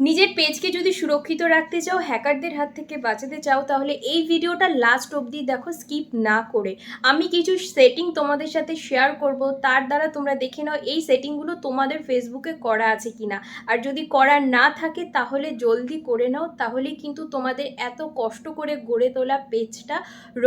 নিজের পেজকে যদি সুরক্ষিত রাখতে চাও, হ্যাকারদের হাত থেকে বাঁচাতে চাও, তাহলে এই ভিডিওটা লাস্ট অবধি দেখো, স্কিপ না করে। আমি কিছু সেটিং তোমাদের সাথে শেয়ার করব, তার দ্বারা তোমরা দেখে নাও এই সেটিংগুলো তোমাদের ফেসবুকে করা আছে কিনা। আর যদি করা না থাকে তাহলে জলদি করে নাও, তাহলেই কিন্তু তোমাদের এত কষ্ট করে গড়ে তোলা পেজটা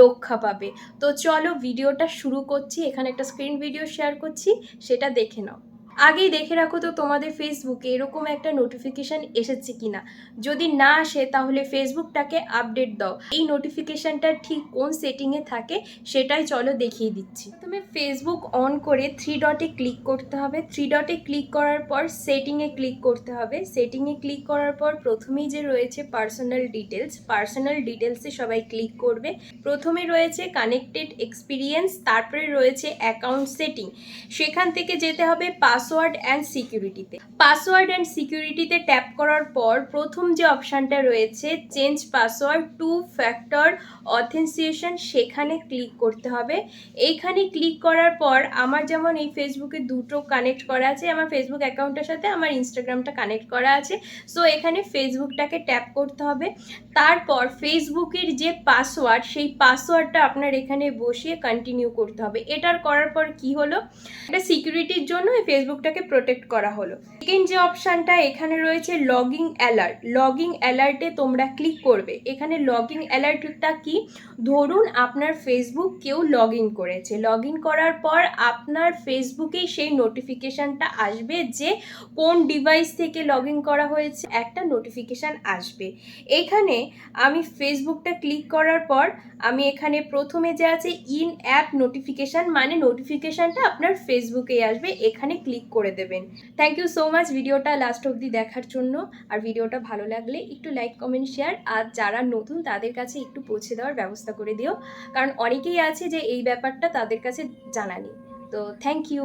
রক্ষা পাবে। তো চলো ভিডিওটা শুরু করছি। এখানে একটা স্ক্রিন ভিডিও শেয়ার করছি, সেটা দেখে নাও। আগেই দেখে রাখো তো তোমাদের ফেসবুকে এরকম একটা নোটিফিকেশান এসেছে কিনা। যদি না আসে তাহলে ফেসবুকটাকে আপডেট দাও। এই নোটিফিকেশানটা ঠিক কোন সেটিংয়ে থাকে সেটাই চলো দেখিয়ে দিচ্ছি। প্রথমে ফেসবুক অন করে থ্রি ডটে ক্লিক করতে হবে। থ্রি ডটে ক্লিক করার পর সেটিংয়ে ক্লিক করতে হবে। সেটিংয়ে ক্লিক করার পর প্রথমেই যে রয়েছে পার্সোনাল ডিটেলসে সবাই ক্লিক করবে। প্রথমে রয়েছে কানেক্টেড এক্সপিরিয়েন্স, তারপরে রয়েছে অ্যাকাউন্ট সেটিং। সেখান থেকে যেতে হবে পাসওয়ার্ড অ্যান্ড সিকিউরিটিতে। পাসওয়ার্ড অ্যান্ড সিকিউরিটিতে ট্যাপ করার পর প্রথম যে অপশানটা রয়েছে change password two factor authentication, সেখানে ক্লিক করতে হবে। এইখানে ক্লিক করার পর আমার যেমন এই ফেসবুকে দুটো কানেক্ট করা আছে, আমার ফেসবুক অ্যাকাউন্টের সাথে আমার ইনস্টাগ্রামটা কানেক্ট করা আছে। সো এখানে ফেসবুকটাকে ট্যাপ করতে হবে। তারপর ফেসবুকের যে পাসওয়ার্ড, সেই পাসওয়ার্ডটা আপনার এখানে বসিয়ে কন্টিনিউ করতে হবে। এটার করার পর কি হলো, এটা সিকিউরিটির জন্য এই ফেসবুকটাকে প্রোটেক্ট করা হলো। সেকেন্ড যে অপশানটা এখানে রয়েছে লগিং অ্যালার্ট। লগিং অ্যালার্টে তোমরা ক্লিক করবে। এখানে লগিং অ্যালার্টটা কি, ধরুন আপনার ফেসবুক কেউ লগ ইন করেছে। লগ ইন করার পর আপনার ফেসবুকেই সেই নোটিফিকেশানটা আসবে যে কোন ডিভাইস থেকে লগ ইন করা হয়েছে, একটা নোটিফিকেশান আসবে। এখানে আমি ফেসবুকটা ক্লিক করার পর আমি এখানে প্রথমে যে আছে ইন অ্যাপ নোটিফিকেশান, মানে নোটিফিকেশানটা আপনার ফেসবুকেই আসবে, এখানে ক্লিক করে দেবেন। থ্যাংক ইউ সো মাচ ভিডিওটা লাস্ট অবধি দেখার জন্য। আর ভিডিওটা ভালো লাগলে একটু লাইক কমেন্ট শেয়ার, আর যারা নতুন তাদের কাছে একটু পৌঁছে দেওয়ার ব্যবস্থা করে দিও, কারণ অনেকেই আছে যে এই ব্যাপারটা তাদের কাছে জানা নেই। তো থ্যাংক ইউ।